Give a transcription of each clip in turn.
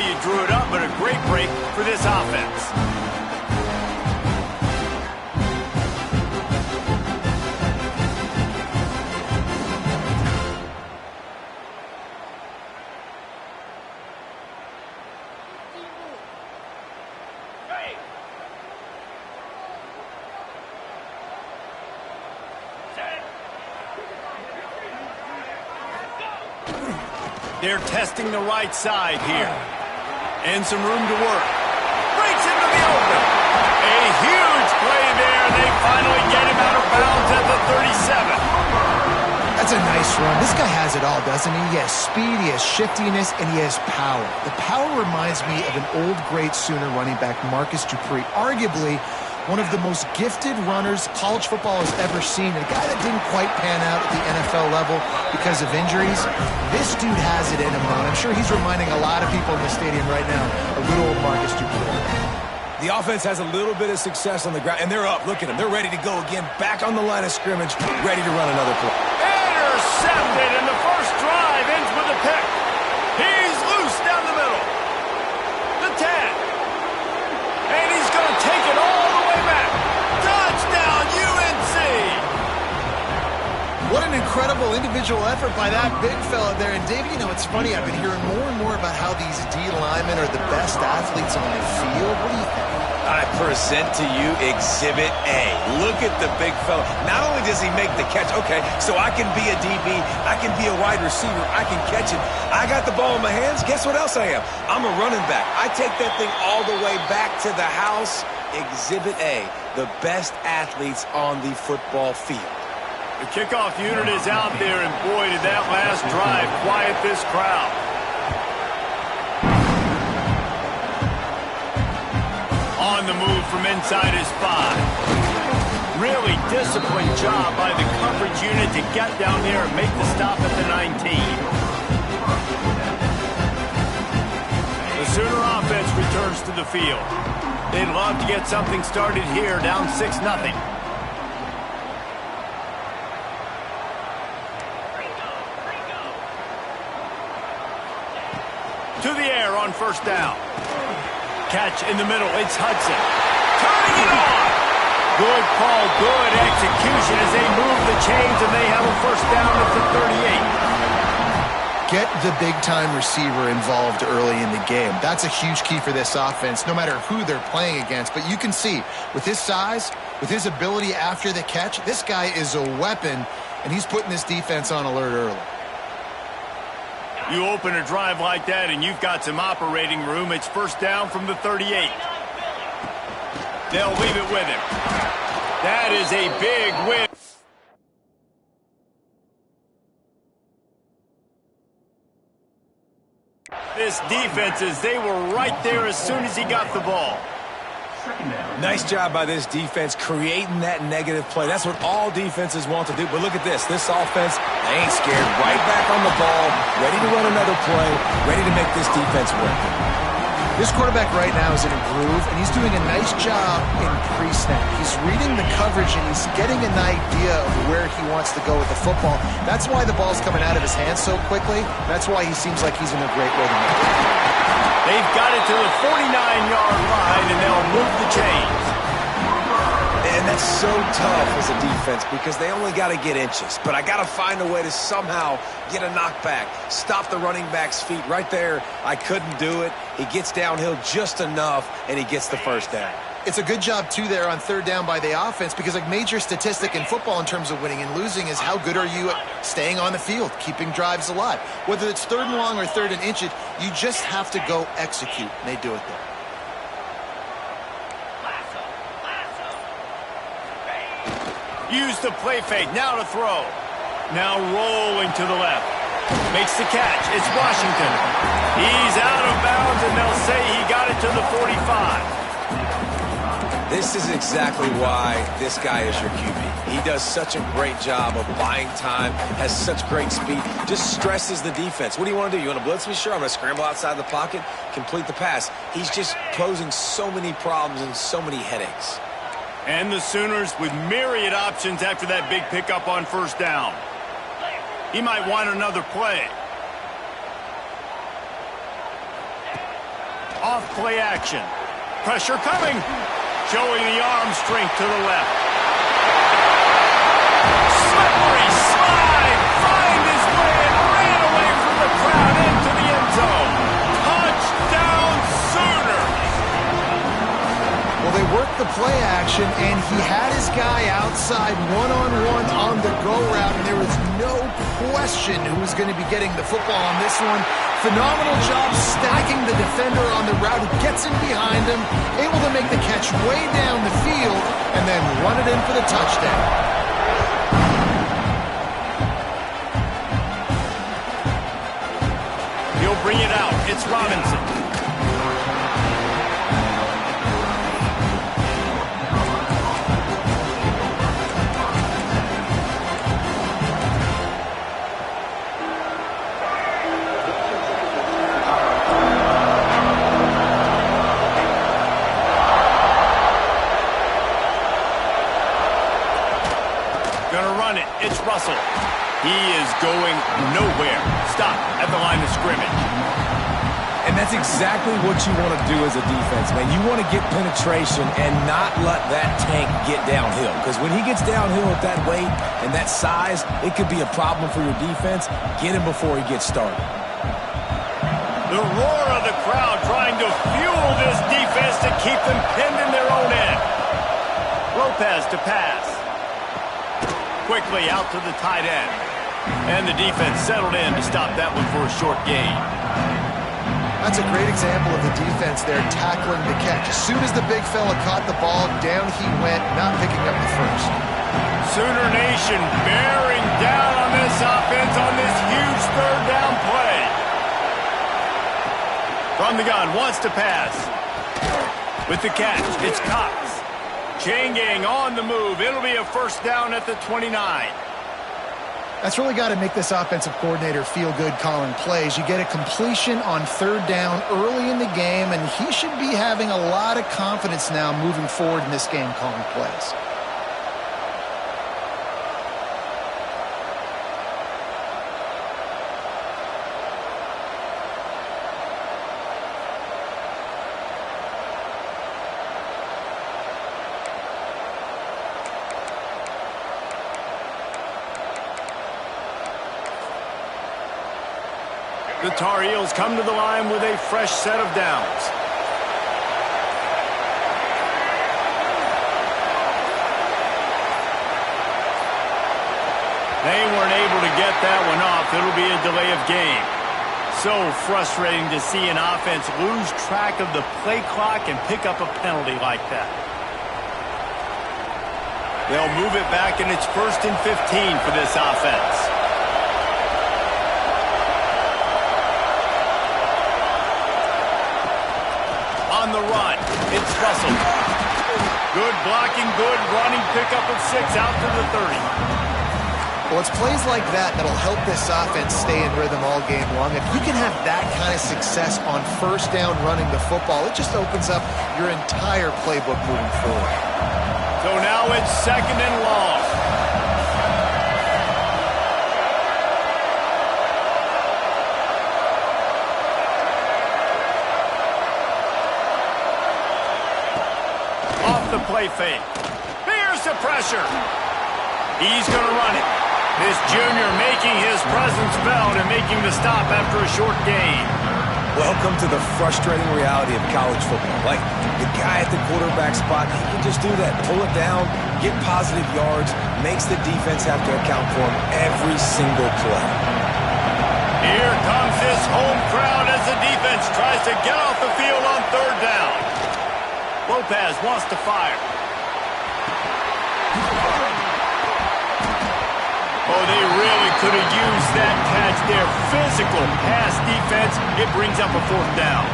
you drew it up, but a great break for this offense. They're testing the right side here. And some room to work. Breaks into the open. A huge play there. They finally get him out of bounds at the 37. That's a nice run. This guy has it all, doesn't he? He has speed, he has shiftiness, and he has power. The power reminds me of an old great Sooner running back, Marcus Dupree. Arguably one of the most gifted runners college football has ever seen. A guy that didn't quite pan out at the NFL level because of injuries. This dude has it in him, though. I'm sure he's reminding a lot of people in the stadium right now of little old Marcus Dupree. The offense has a little bit of success on the ground, and they're up. Look at them. They're ready to go again, back on the line of scrimmage, ready to run another play. Intercepted, and the first drive ends with a pick. He's loose down the middle. The 10. And he's going to take it all the way back. Touchdown, UNC! What an incredible individual effort by that big fella there. And, Dave, you know, it's funny. I've been hearing more and more about how these D linemen are the best athletes on the field. What do you think? I present to you Exhibit A. Look at the big fella. Not only does he make the catch, okay, so I can be a DB, I can be a wide receiver, I can catch it. I got the ball in my hands. Guess what else I am? I'm a running back. I take that thing all the way back to the house. Exhibit A, the best athletes on the football field. The kickoff unit is out there, and boy, did that last drive quiet this crowd. On the move from inside his 5. Really disciplined job by the coverage unit to get down there and make the stop at the 19. The Sooner offense returns to the field. They'd love to get something started here, down 6-0. To the air on first down. Catch in the middle. It's Hudson. Turning it on. Good call, good execution as they move the chains, and they have a first down at the 38. Get the big-time receiver involved early in the game. That's a huge key for this offense, no matter who they're playing against. But you can see, with his size, with his ability after the catch, this guy is a weapon, and he's putting this defense on alert early. You open a drive like that, and you've got some operating room. It's first down from the 38. They'll leave it with him. That is a big win. This defense is, they were right there as soon as he got the ball. Nice job by this defense creating that negative play. That's what all defenses want to do. But look at this. This offense, they ain't scared. Right back on the ball, ready to run another play, ready to make this defense work. This quarterback right now is in a groove, and he's doing a nice job in pre-snap. He's reading the coverage, and he's getting an idea of where he wants to go with the football. That's why the ball's coming out of his hands so quickly. That's why he seems like he's in a great rhythm. They've got it to the 49-yard line, and they'll move the chains. And that's so tough as a defense because they only got to get inches. But I got to find a way to somehow get a knockback, stop the running back's feet. Right there, I couldn't do it. He gets downhill just enough, and he gets the first down. It's a good job, too, there on third down by the offense because a major statistic in football in terms of winning and losing is how good are you at staying on the field, keeping drives alive. Whether it's third and long or third and inches, you just have to go execute, and they do it there. Use the play fake, now to throw. Now rolling to the left. Makes the catch, it's Washington. He's out of bounds, and they'll say he got it to the 45. This is exactly why this guy is your QB. He does such a great job of buying time, has such great speed, just stresses the defense. What do you want to do? You want to blitz me? Sure, I'm going to scramble outside the pocket, complete the pass. He's just posing so many problems and so many headaches. And the Sooners with myriad options after that big pickup on first down. He might want another play. Off play action. Pressure coming. Showing the arm strength to the left. Slippery slide. Find his way and ran away from the crowd into the end zone. Touchdown Sooners. Well, they worked the play action, and he had his guy outside one-on-one on the go route, and there was no question who was going to be getting the football on this one. Phenomenal job stacking the defender on the route. He gets in behind him, able to make the catch way down the field, and then run it in for the touchdown. He'll bring it out. It's Robinson. It's Russell. He is going nowhere. Stop at the line of scrimmage. And that's exactly what you want to do as a defense, man. You want to get penetration and not let that tank get downhill. Because when he gets downhill at that weight and that size, it could be a problem for your defense. Get him before he gets started. The roar of the crowd trying to fuel this defense to keep them pinned in their own end. Lopez to pass. Quickly out to the tight end. And the defense settled in to stop that one for a short gain. That's a great example of the defense there tackling the catch. As soon as the big fella caught the ball, down he went, not picking up the first. Sooner Nation bearing down on this offense on this huge third down play. From the gun, wants to pass. With the catch, it's Cox. Chain gang on the move. It'll be a first down at the 29. That's really got to make this offensive coordinator feel good calling plays. You get a completion on third down early in the game, and he should be having a lot of confidence now moving forward in this game calling plays. The Tar Heels come to the line with a fresh set of downs. They weren't able to get that one off. It'll be a delay of game. So frustrating to see an offense lose track of the play clock and pick up a penalty like that. They'll move it back, and it's 1st and 15 for this offense. On the run, it's Russell. Good blocking, good running, pickup of 6 out to the 30. Well, it's plays like that that'll help this offense stay in rhythm all game long. If you can have that kind of success on first down running the football, it just opens up your entire playbook moving forward. So now it's 2nd and long. The play fake. Here's the pressure. He's going to run it. This junior making his presence felt and making the stop after a short gain. Welcome to the frustrating reality of college football. Like, the guy at the quarterback spot, he can just do that. Pull it down, get positive yards, makes the defense have to account for him every single play. Here comes this home crowd as the defense tries to get off the field on third down. Lopez wants to fire. Oh, they really could have used that catch there. Physical pass defense. It brings up a 4th down.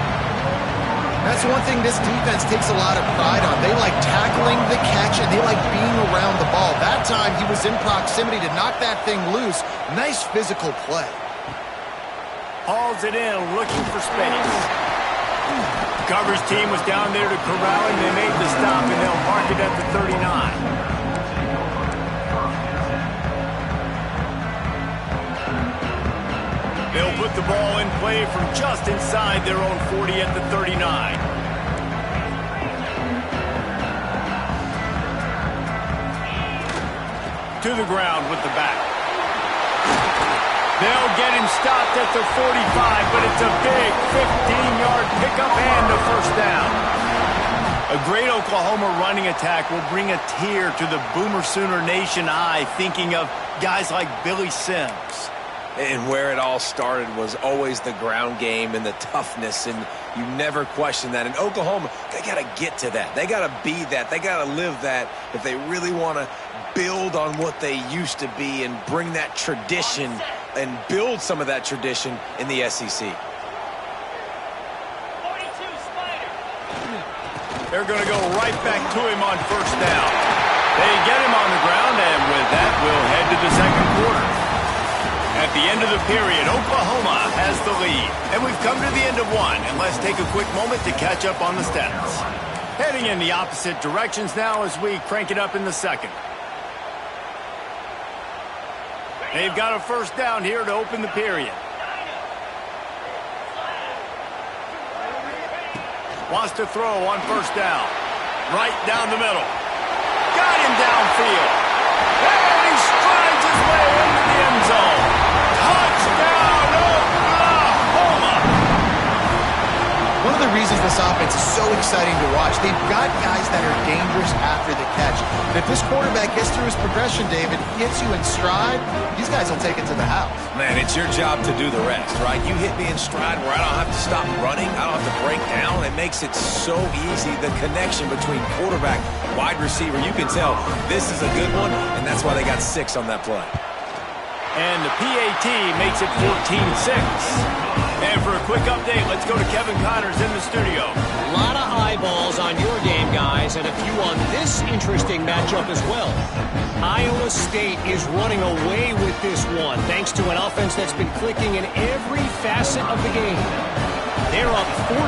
That's one thing this defense takes a lot of pride on. They like tackling the catch, and they like being around the ball. That time, he was in proximity to knock that thing loose. Nice physical play. Hauls it in, looking for space. Coverage team was down there to corral him. They made the stop, and they'll mark it at the 39. They'll put the ball in play from just inside their own 40 at the 39. To the ground with the back. They'll get him stopped at the 45, but it's a big 15-yard pickup and a first down. A great Oklahoma running attack will bring a tear to the Boomer Sooner Nation eye, thinking of guys like Billy Sims. And where it all started was always the ground game and the toughness, and you never question that. And Oklahoma, they got to get to that. They got to be that. They got to live that if they really want to build on what they used to be and bring that tradition and build some of that tradition in the SEC. They're going to go right back to him on first down. They get him on the ground, and with that, we'll head to the second quarter. At the end of the period, Oklahoma has the lead. And we've come to the end of one, and let's take a quick moment to catch up on the stats. Heading in the opposite directions now as we crank it up in the second. They've got a first down here to open the period. Wants to throw on first down. Right down the middle. Got him downfield. And he strides his way into the end zone. Touchdown, Oklahoma! One of the reasons this offense is so exciting to watch, they've got guys that are dangerous after the catch. And if this quarterback gets through his progression, David, gets you in stride, these guys will take it to the house. Man, it's your job to do the rest, right? You hit me in stride where I don't have to stop running. I don't have to break down. It makes it so easy, the connection between quarterback, wide receiver. You can tell this is a good one, and that's why they got 6 on that play. And the PAT makes it 14-6. And for a quick update, let's go to Kevin Connors in the studio. A lot of eyeballs on your game, guys, and a few on this interesting matchup as well. Iowa State is running away with this one, thanks to an offense that's been clicking in every facet of the game. They're up 14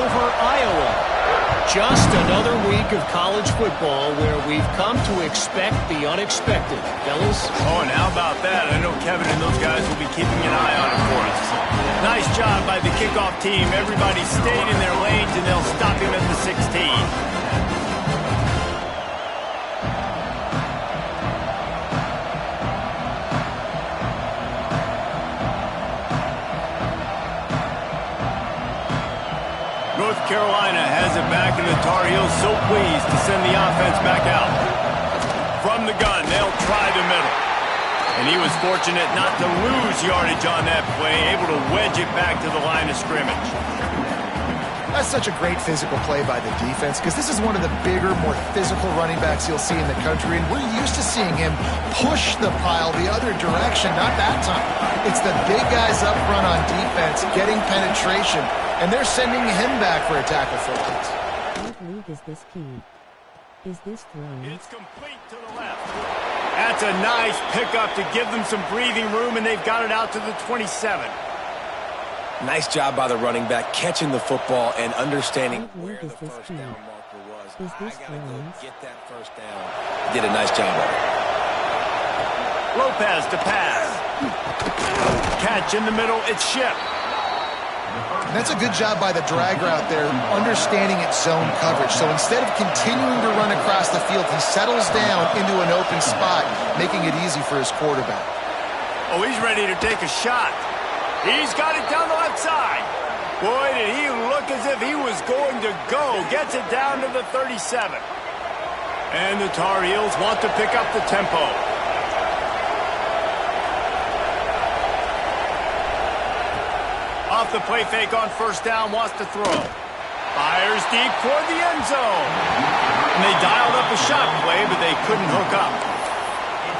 over Iowa. Just another week of college football where we've come to expect the unexpected. Fellas? Oh, and how about that? I know Kevin and those guys will be keeping an eye on it for us. Nice job by the kickoff team. Everybody stayed in their lanes, and they'll stop him at the 16. North Carolina has it back, and the Tar Heels so pleased to send the offense back out. From the gun, they'll try the middle. And he was fortunate not to lose yardage on that play, able to wedge it back to the line of scrimmage. That's such a great physical play by the defense because this is one of the bigger, more physical running backs you'll see in the country, and we're used to seeing him push the pile the other direction. Not that time. It's the big guys up front on defense getting penetration, and they're sending him back for a tackle for loss. What league is this key? Is this thrown? It's complete to the left. That's a nice pickup to give them some breathing room, and they've got it out to the 27. Nice job by the running back, catching the football and understanding where the is this first key? down marker was. Is this I gotta go Rams? get that first down. Did a nice job of it. Lopez to pass. Catch in the middle. It's Ship. And that's a good job by the drag route there, understanding its zone coverage. So instead of continuing to run across the field, he settles down into an open spot, making it easy for his quarterback. Oh, he's ready to take a shot. He's got it down the left side. Boy, did he look as if he was going to go. Gets it down to the 37. And the Tar Heels want to pick up the tempo. Off the play fake on first down, wants to throw. Fires deep toward the end zone. And they dialed up a shot play, but they couldn't hook up.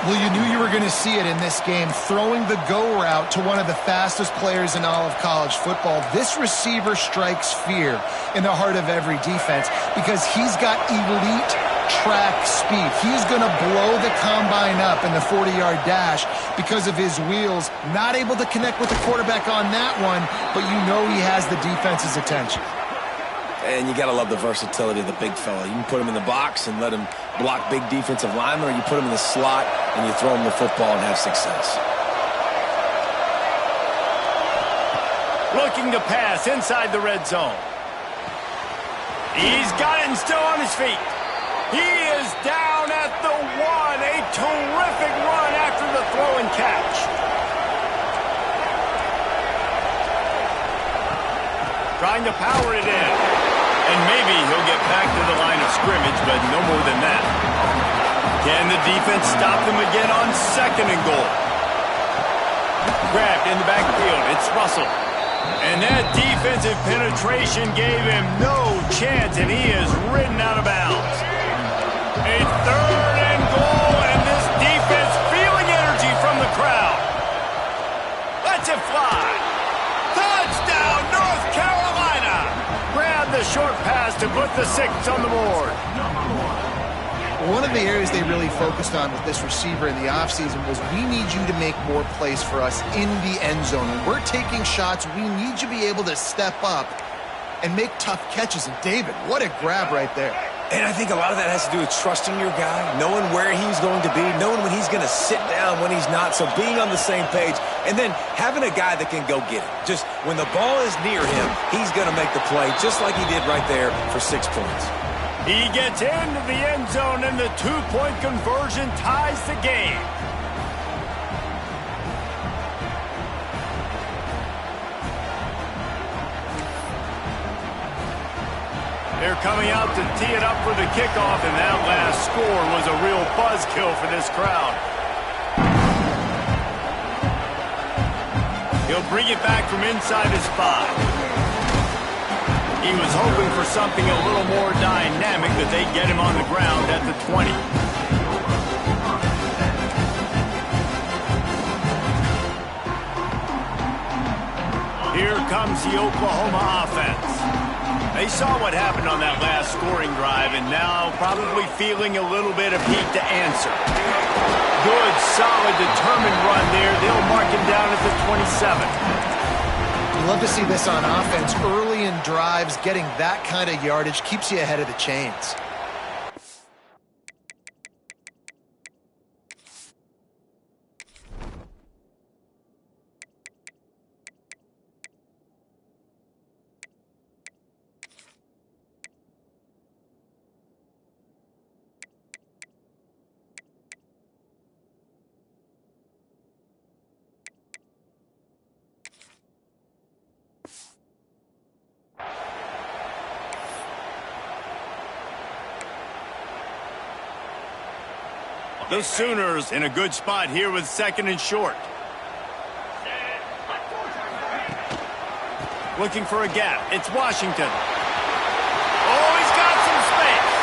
Well, you knew you were going to see it in this game, throwing the go route to one of the fastest players in all of college football. This receiver strikes fear in the heart of every defense because he's got elite track speed. He's going to blow the combine up in the 40-yard dash because of his wheels. Not able to connect with the quarterback on that one, but you know he has the defense's attention. And you got to love the versatility of the big fella. You can put him in the box and let him block big defensive linemen, or you put him in the slot and you throw him the football and have success. Looking to pass inside the red zone. He's got it and still on his feet. He is down at the 1. A terrific run after the throw and catch. Trying to power it in. And maybe he'll get back to the line of scrimmage, but no more than that. Can the defense stop them again on 2nd and goal? Grabbed in the backfield. It's Russell. And that defensive penetration gave him no chance, and he is ridden out of bounds. A 3rd and goal, and this defense feeling energy from the crowd. Lets it fly. Touchdown, North Carolina. Grab the short pass to put the 6 on the board. One of the areas they really focused on with this receiver in the offseason was we need you to make more plays for us in the end zone. When we're taking shots, we need you to be able to step up and make tough catches. And David, what a grab right there. And I think a lot of that has to do with trusting your guy, knowing where he's going to be, knowing when he's going to sit down, when he's not, so being on the same page, and then having a guy that can go get it. Just when the ball is near him, he's going to make the play, just like he did right there for 6 points. He gets into the end zone, and the 2-point conversion ties the game. They're coming out to tee it up for the kickoff, and that last score was a real buzzkill for this crowd. He'll bring it back from inside his 5. He was hoping for something a little more dynamic, that they'd get him on the ground at the 20. Here comes the Oklahoma offense. They saw what happened on that last scoring drive, and now probably feeling a little bit of heat to answer. Good, solid, determined run there. They'll mark him down at the 27. Love to see this on offense. Early in drives, getting that kind of yardage keeps you ahead of the chains. The Sooners in a good spot here with 2nd and short. Looking for a gap. It's Washington. Oh, he's got some space.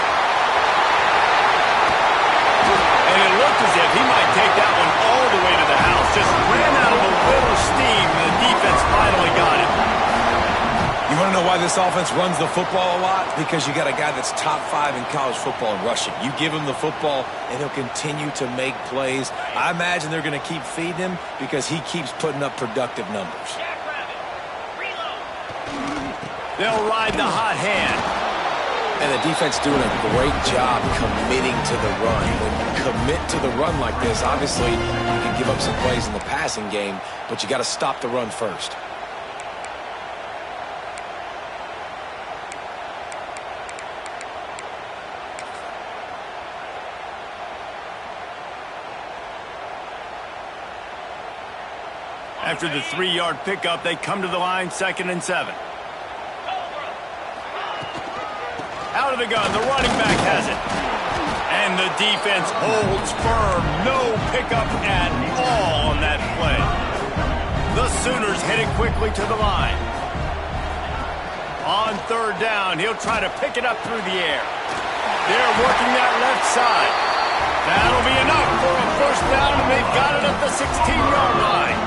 And it looked as if he might take that one all the way to the house. Just ran out of a little steam, and the defense finally got it. You want to know why this offense runs the football a lot? Because you got a guy that's top 5 in college football in rushing. You give him the football, and he'll continue to make plays. I imagine they're going to keep feeding him because he keeps putting up productive numbers. They'll ride the hot hand. And the defense doing a great job committing to the run. When you commit to the run like this, obviously you can give up some plays in the passing game, but you got to stop the run first. After the 3-yard pickup, they come to the line, 2nd and 7. Out of the gun, the running back has it. And the defense holds firm. No pickup at all on that play. The Sooners headed quickly to the line. On 3rd down, he'll try to pick it up through the air. They're working that left side. That'll be enough for a 1st down, and they've got it at the 16-yard line.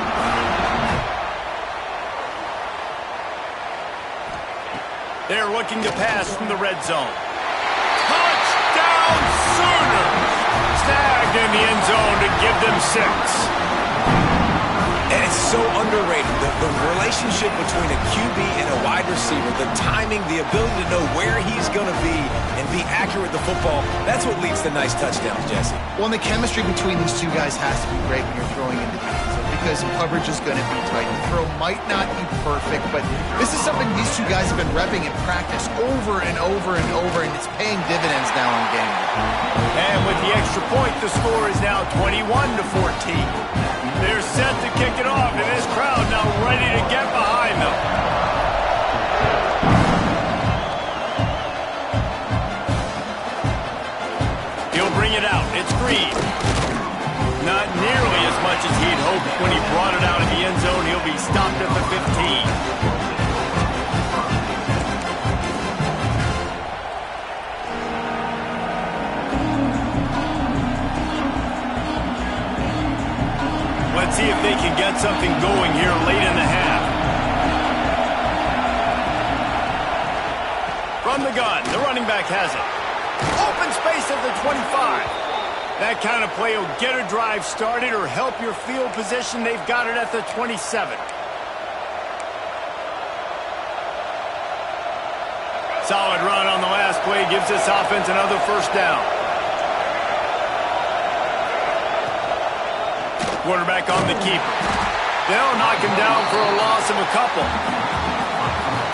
They're looking to pass from the red zone. Touchdown, Sooners! Snagged in the end zone to give them 6. And it's so underrated. The relationship between a QB and a wide receiver, the timing, the ability to know where he's going to be and be accurate with the football, that's what leads to nice touchdowns, Jesse. Well, and the chemistry between these two guys has to be great when you're throwing into the end zone. because coverage is going to be tight. The throw might not be perfect, but this is something these two guys have been repping in practice over and over and over, and it's paying dividends now in game. And with the extra point, the score is now 21-14. They're set to kick it off, and this crowd now ready to get behind them. He'll bring it out. It's Green. Not nearly as much as he'd hoped when he brought it out of the end zone. He'll be stopped at the 15. Let's see if they can get something going here late in the half. From the gun, the running back has it. Open space at the 25. That kind of play will get a drive started or help your field position. They've got it at the 27. Solid run on the last play gives this offense another first down. Quarterback on the keeper. They'll knock him down for a loss of a couple.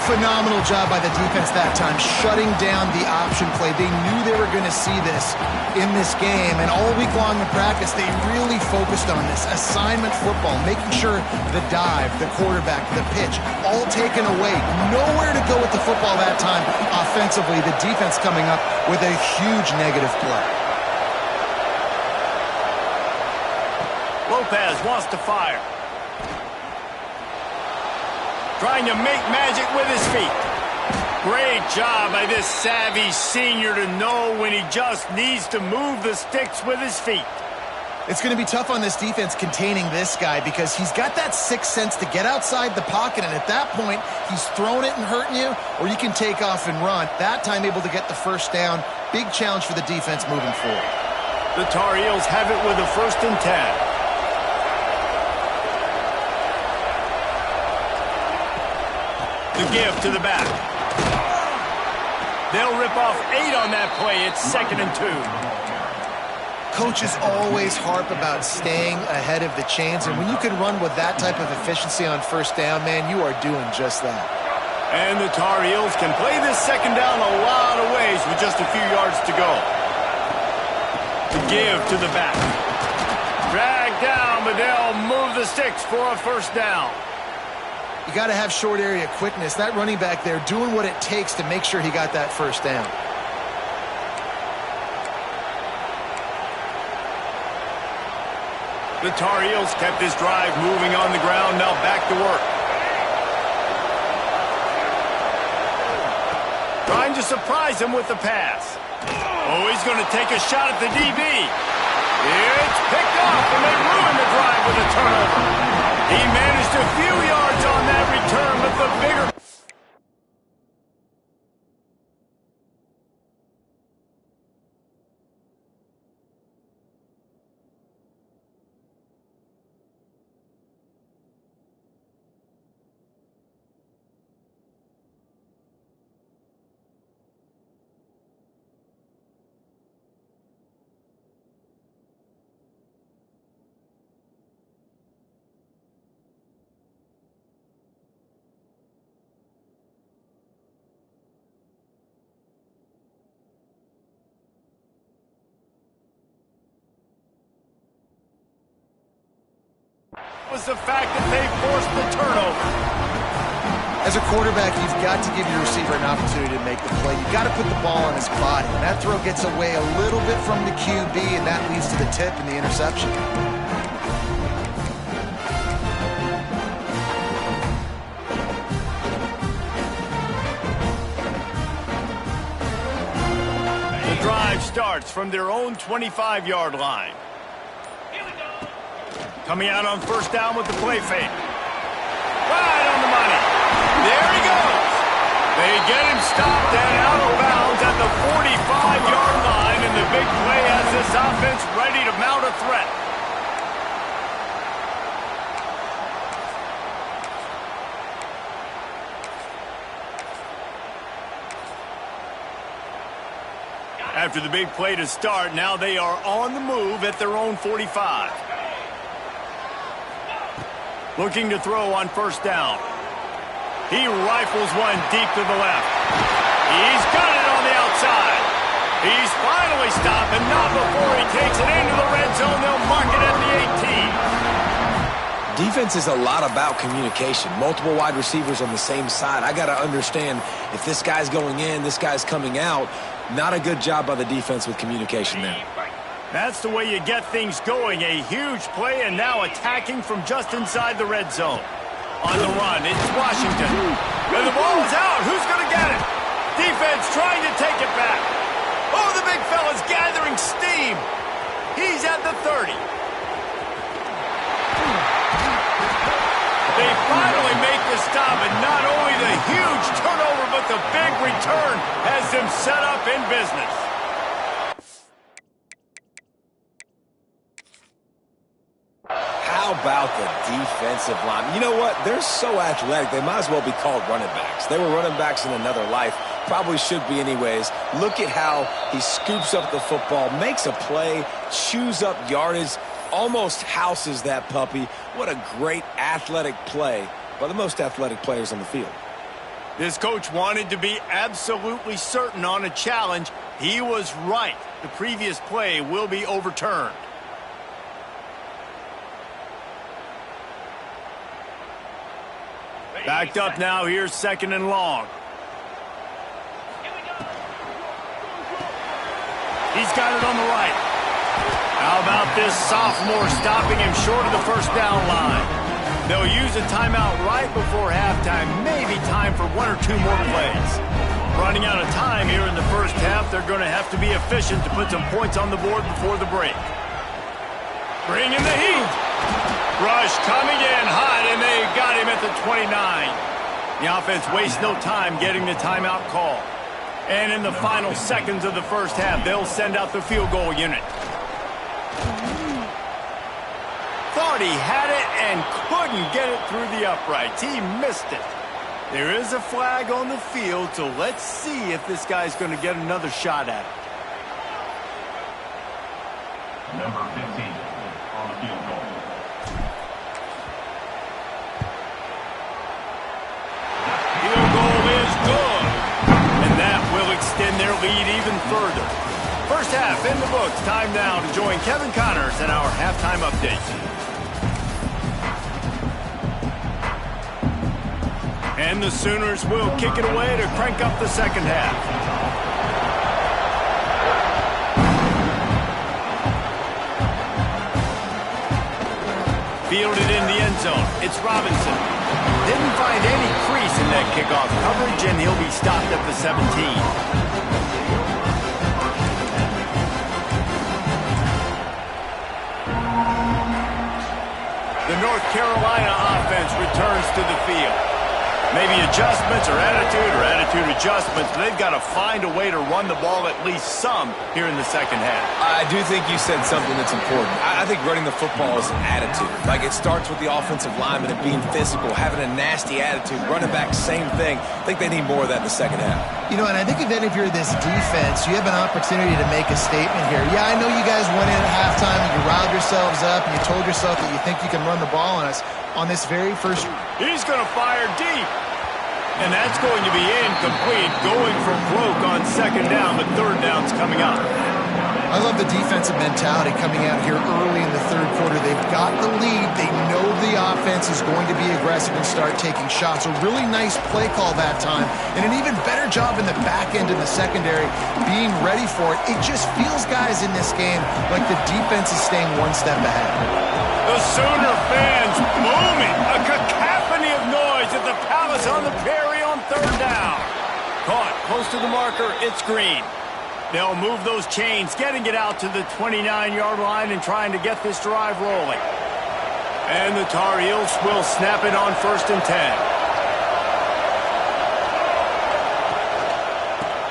Phenomenal job by the defense that time, shutting down the option play. They knew they were going to see this in this game, and all week long in practice, they really focused on this. Assignment football, making sure the dive, the quarterback, the pitch, all taken away. Nowhere to go with the football that time offensively. The defense coming up with a huge negative play. Lopez wants to fire. Trying to make magic with his feet. Great job by this savvy senior to know when he just needs to move the sticks with his feet. It's going to be tough on this defense containing this guy because he's got that sixth sense to get outside the pocket, and at that point, he's throwing it and hurting you, or you can take off and run. That time able to get the first down. Big challenge for the defense moving forward. The Tar Heels have it with a 1st and 10. The give to the back. They'll rip off 8 on that play. It's 2nd and 2. Coaches always harp about staying ahead of the chains, and when you can run with that type of efficiency on first down, man, you are doing just that. And the Tar Heels can play this 2nd down a lot of ways with just a few yards to go. The give to the back. Drag down, but they'll move the sticks for a first down. You got to have short area quickness. That running back there doing what it takes to make sure he got that first down. The Tar Heels kept this drive moving on the ground. Now back to work. Trying to surprise him with the pass. Oh, he's going to take a shot at the DB. It's picked off, and they ruined the drive with a turnover. He managed a few yards on that return, but the bigger... was the fact that they forced the turnover. As a quarterback, you've got to give your receiver an opportunity to make the play. You've got to put the ball on his body. And that throw gets away a little bit from the QB, and that leads to the tip and the interception. The drive starts from their own 25-yard line. Coming out on first down with the play fake. Right on the money. There he goes. They get him stopped and out of bounds at the 45-yard line, and the big play has this offense ready to mount a threat. After the big play to start, now they are on the move at their own 45. Looking to throw on first down. He rifles one deep to the left. He's got it on the outside. He's finally stopped, and not before he takes it into the red zone. They'll mark it at the 18. Defense is a lot about communication. Multiple wide receivers on the same side. I got to understand if this guy's going in, this guy's coming out. Not a good job by the defense with communication there. That's the way you get things going. A huge play, and now attacking from just inside the red zone. On the run, it's Washington. And the ball is out. Who's going to get it? Defense trying to take it back. Oh, the big fella's gathering steam. He's at the 30. They finally make the stop, and not only the huge turnover, but the big return has them set up in business. How about the defensive line? You know what? They're so athletic, they might as well be called running backs. They were running backs in another life. Probably should be anyways. Look at how he scoops up the football, makes a play, chews up yardage, almost houses that puppy. What a great athletic play by the most athletic players on the field. This coach wanted to be absolutely certain on a challenge. He was right. The previous play will be overturned. Backed up now. Here's second and long. He's got it on the right. How about this sophomore stopping him short of the first down line? They'll use a timeout right before halftime. Maybe time for one or two more plays. Running out of time here in the first half. They're going to have to be efficient to put some points on the board before the break. Bring in the heat. Rush coming in hot, and they got him at the 29. The offense wastes no time getting the timeout call. And in the final seconds of the first half, they'll send out the field goal unit. Thought he had it and couldn't get it through the uprights. He missed it. There is a flag on the field, so let's see if this guy's going to get another shot at it. Number 15 on the field goal. Field goal is good. And that will extend their lead even further. First half in the books. Time now to join Kevin Connors in our halftime update. And the Sooners will kick it away to crank up the second half. Fielded in the end zone. It's Robinson. Didn't find any crease in that kickoff coverage, and he'll be stopped at the 17. The North Carolina offense returns to the field. Maybe adjustments or attitude adjustments. They've got to find a way to run the ball at least some here in the second half. I do think you said something that's important. I think running the football is an attitude. Like, it starts with the offensive lineman and being physical, having a nasty attitude. Running back, same thing. I think they need more of that in the second half. You know, and I think if you're this defense, you have an opportunity to make a statement here. Yeah, I know you guys went in at halftime and you riled yourselves up and you told yourself that you think you can run the ball on us on this very first. He's going to fire deep. And that's going to be incomplete, going for broke on second down, but third down's coming up. I love the defensive mentality coming out here early in the third quarter. They've got the lead. They know the offense is going to be aggressive and start taking shots. A really nice play call that time, and an even better job in the back end in the secondary being ready for it. It just feels, guys, in this game like the defense is staying one step ahead. The Sooner fans booming. A cacophony of noise at the Palace on the Prairie on third down. Caught close to the marker. It's Green. They'll move those chains, getting it out to the 29-yard line and trying to get this drive rolling. And the Tar Heels will snap it on 1st and 10.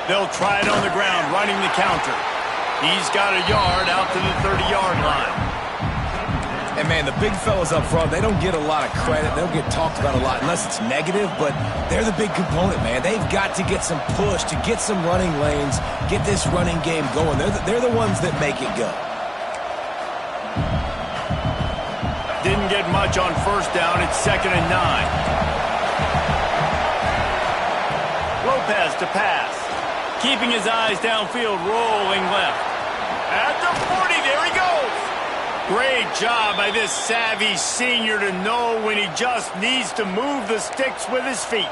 They'll try it on the ground, running the counter. He's got a yard out to the 30-yard line. And, man, the big fellas up front, they don't get a lot of credit. They don't get talked about a lot unless it's negative, but they're the big component, man. They've got to get some push, to get some running lanes, get this running game going. They're the ones that make it go. Didn't get much much on first down. It's 2nd and 9. Lopez to pass. Keeping his eyes downfield, rolling left. At the 40, there he goes. Great job by this savvy senior to know when he just needs to move the sticks with his feet.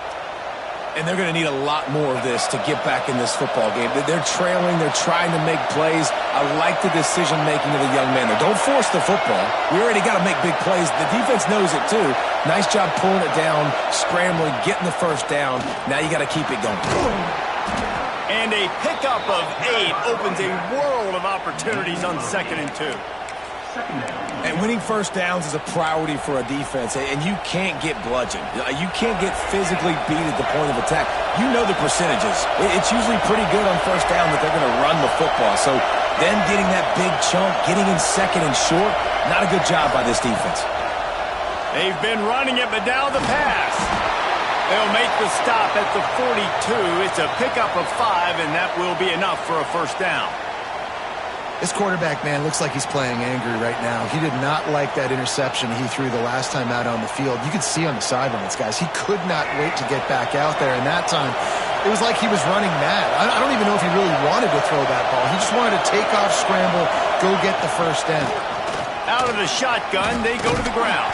And they're going to need a lot more of this to get back in this football game. They're trailing. They're trying to make plays. I like the decision-making of the young man there. Don't force the football. We already got to make big plays. The defense knows it, too. Nice job pulling it down, scrambling, getting the first down. Now you got to keep it going. And a pickup of 8 opens a world of opportunities on 2nd and 2. And winning first downs is a priority for a defense, and you can't get bludgeoned. You can't get physically beat at the point of attack. You know the percentages. It's usually pretty good on first down that they're going to run the football. So then getting that big chunk, getting in 2nd and short, not a good job by this defense. They've been running it, but now the pass. They'll make the stop at the 42. It's a pickup of 5, and that will be enough for a first down. This quarterback, man, looks like he's playing angry right now. He did not like that interception he threw the last time out on the field. You could see on the sidelines, guys, he could not wait to get back out there. And that time, it was like he was running mad. I don't even know if he really wanted to throw that ball. He just wanted to take off, scramble, go get the first down. Out of the shotgun, they go to the ground.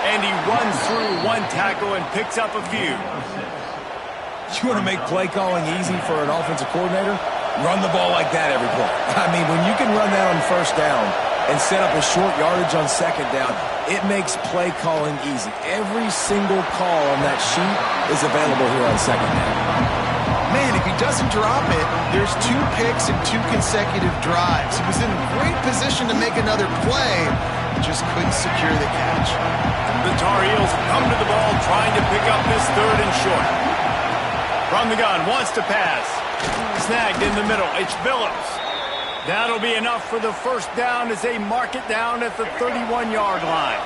And he runs through one tackle and picks up a few. You want to make play calling easy for an offensive coordinator? Run the ball like that every play. I mean, when you can run that on first down and set up a short yardage on 2nd down, it makes play calling easy. Every single call on that sheet is available here on 2nd down. Man, if he doesn't drop it, there's 2 picks and 2 consecutive drives. He was in great position to make another play, just couldn't secure the catch. The Tar Heels come to the ball trying to pick up this 3rd and short. From the gun, wants to pass. Snagged in the middle. It's Billups. That'll be enough for the first down as they mark it down at the 31-yard line.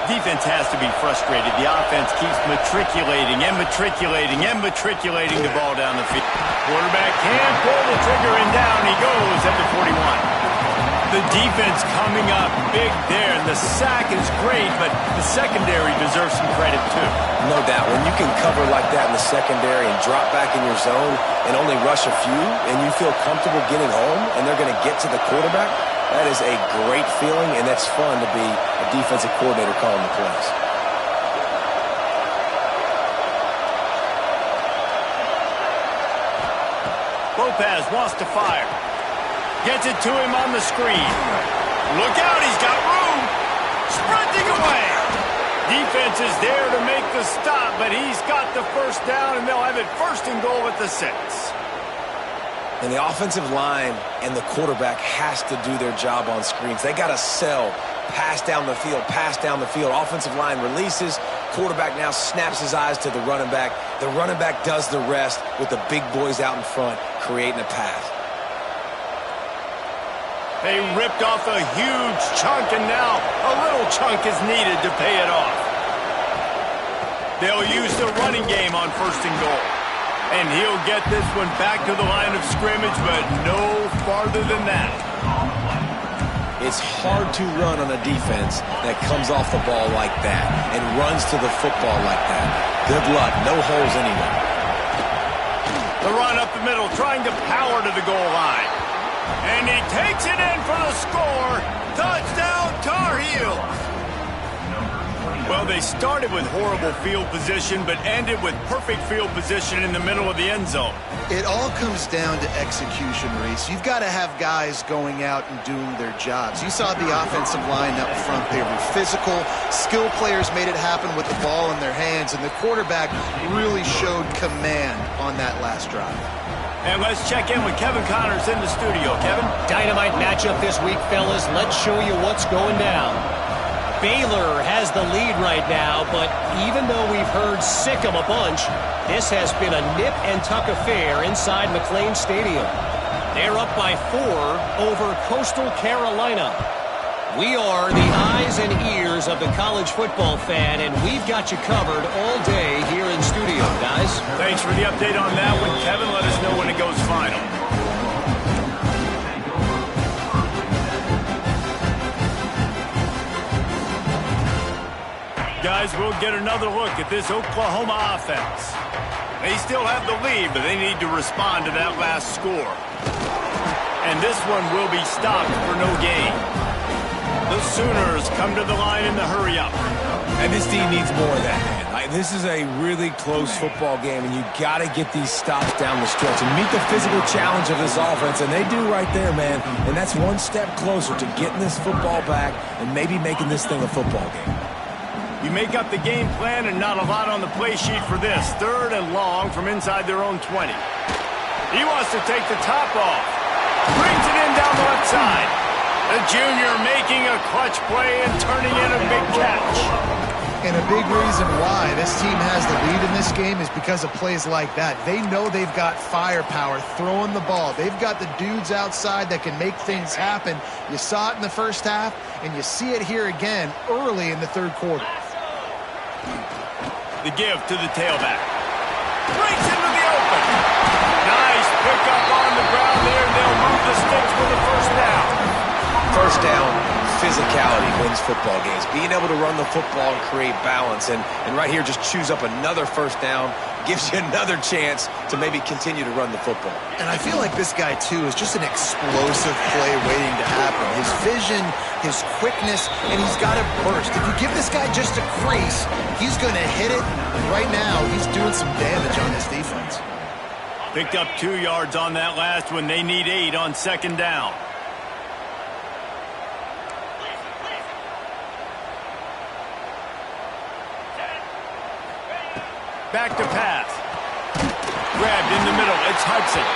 Defense has to be frustrated. The offense keeps matriculating the ball down the field. Quarterback can't pull the trigger, and down he goes at the 41. The defense coming up big there, and the sack is great, but the secondary deserves some credit too. No doubt. When you can cover like that in the secondary and drop back in your zone and only rush a few, and you feel comfortable getting home, and they're going to get to the quarterback, that is a great feeling, and that's fun to be a defensive coordinator calling the plays. Lopez wants to fire. Gets it to him on the screen. Look out, he's got room. Sprinting away. Defense is there to make the stop, but he's got the first down, and they'll have it 1st and goal at the 6. And the offensive line and the quarterback has to do their job on screens. They got to sell. Pass down the field, pass down the field. Offensive line releases. Quarterback now snaps his eyes to the running back. The running back does the rest with the big boys out in front, creating a pass. They ripped off a huge chunk, and now a little chunk is needed to pay it off. They'll use the running game on 1st and goal. And he'll get this one back to the line of scrimmage, but no farther than that. It's hard to run on a defense that comes off the ball like that and runs to the football like that. Good luck. No holes anywhere. The run up the middle, trying to power to the goal line. And he takes it in for the score. Touchdown, Tar Heels. Well, they started with horrible field position, but ended with perfect field position in the middle of the end zone. It all comes down to execution, Reese. You've got to have guys going out and doing their jobs. You saw the offensive line up front. They were physical. Skill players made it happen with the ball in their hands, and the quarterback really showed command on that last drive. And let's check in with Kevin Connors in the studio. Kevin? Dynamite matchup this week, fellas. Let's show you what's going down. Baylor has the lead right now, but even though we've heard sick 'em a bunch, this has been a nip-and-tuck affair inside McLean Stadium. They're up by 4 over Coastal Carolina. We are the eyes and ears of the college football fan, and we've got you covered all day here in studio, guys. Thanks for the update on that one, Kevin. Let us know when it goes final. as we'll get another look at this Oklahoma offense. They still have the lead, but they need to respond to that last score. And this one will be stopped for no gain. The Sooners come to the line in the hurry-up. And this team needs more of that, man. This is a really close football game, and you got to get these stops down the stretch and meet the physical challenge of this offense, and they do right there, man. And that's one step closer to getting this football back and maybe making this thing a football game. You make up the game plan and not a lot on the play sheet for this. 3rd and long from inside their own 20. He wants to take the top off. Brings it in down the left side. The junior making a clutch play and turning in a big catch. And a big reason why this team has the lead in this game is because of plays like that. They know they've got firepower throwing the ball. They've got the dudes outside that can make things happen. You saw it in the first half, and you see it here again early in the 3rd quarter. The give to the tailback. Breaks into the open. Nice pickup on the ground there, and they'll move the sticks for the first down. First down, physicality wins football games. Being able to run the football and create balance. And right here, just choose up another first down. Gives you another chance to maybe continue to run the football. And I feel like this guy, too, is just an explosive play waiting to happen. His vision, his quickness, and he's got a burst. If you give this guy just a crease, he's going to hit it. Right now, he's doing some damage on this defense. Picked up 2 yards on that last one. They need 8 on 2nd down. Back to pass. Grabbed in the middle. It's Hudson.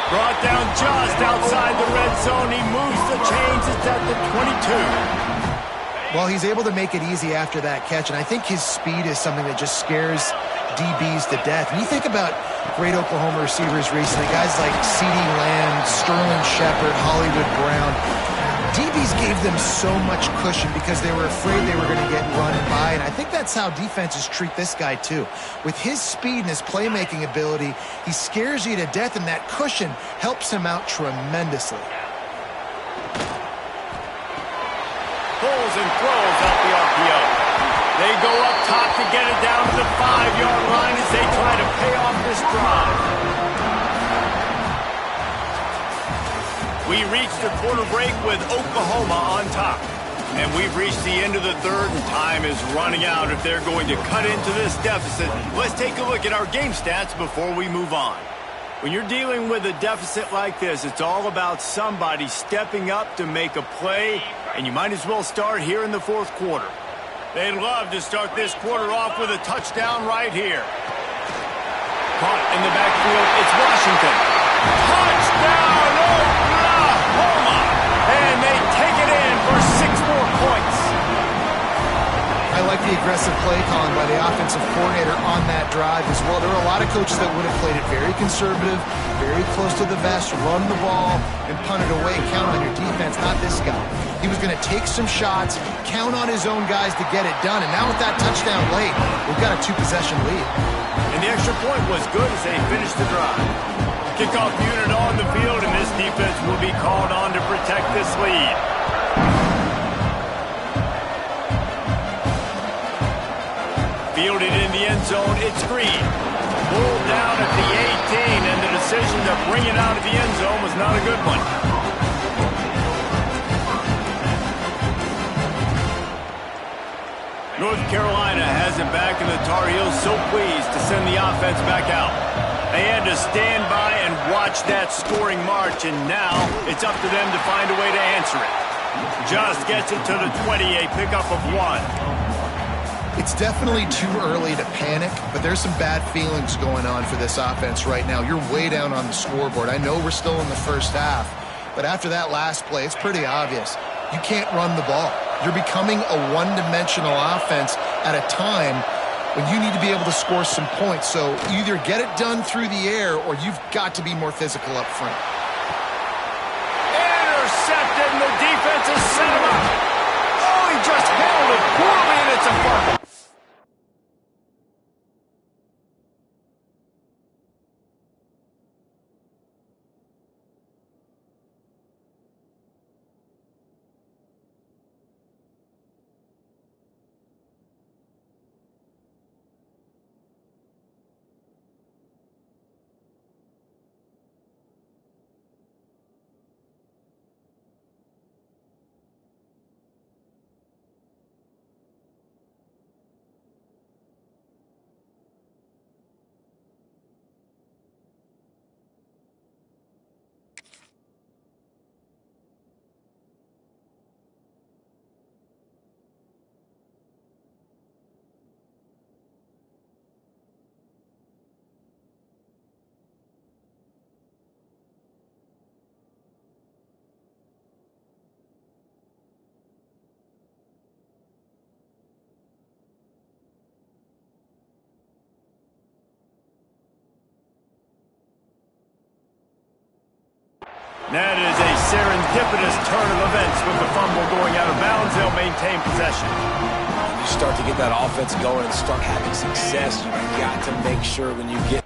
Brought down just outside the red zone. He moves the chains. It's at the 22. Well, he's able to make it easy after that catch, and I think his speed is something that just scares DBs to death. And you think about great Oklahoma receivers recently, guys like CeeDee Lamb, Sterling Shepard, Hollywood Brown. DBs gave them so much cushion because they were afraid they were going to get run by, and I think that's how defenses treat this guy too. With his speed and his playmaking ability, he scares you to death, and that cushion helps him out tremendously. Pulls and throws out the RPO. They go up top to get it down to the 5-yard line as they try to pay off this drive. We reached the quarter break with Oklahoma on top. And we've reached the end of the 3rd, and time is running out if they're going to cut into this deficit. Let's take a look at our game stats before we move on. When you're dealing with a deficit like this, it's all about somebody stepping up to make a play, and you might as well start here in the 4th quarter. They'd love to start this quarter off with a touchdown right here. Caught in the backfield, it's Washington. Touchdown, Oklahoma! And they take it in for 6 more points. I like the aggressive play calling by the offensive coordinator on that drive as well. There were a lot of coaches that would have played it very conservative, very close to the vest, run the ball, and punt it away. Count on your defense, not this guy. He was going to take some shots, count on his own guys to get it done, and now with that touchdown late, we've got a 2-possession lead. And the extra point was good as they finished the drive. Kickoff unit on the field, and this defense will be called on to protect this lead. Fielded in the end zone, it's Green. Pulled down at the 18, and the decision to bring it out of the end zone was not a good one. North Carolina has it back, and the Tar Heels so pleased to send the offense back out. They had to stand by and watch that scoring march, and now it's up to them to find a way to answer it. Just gets it to the 20, a pickup of 1. It's definitely too early to panic, but there's some bad feelings going on for this offense right now. You're way down on the scoreboard. I know we're still in the first half, but after that last play, it's pretty obvious. You can't run the ball. You're becoming a one-dimensional offense at a time when you need to be able to score some points. So either get it done through the air or you've got to be more physical up front. Intercepted, and the defense has set him up. Oh, he just handled it poorly, and it's a fumble. That is a serendipitous turn of events with the fumble going out of bounds. They'll maintain possession. When you start to get that offense going and start having success, you've got to make sure when you get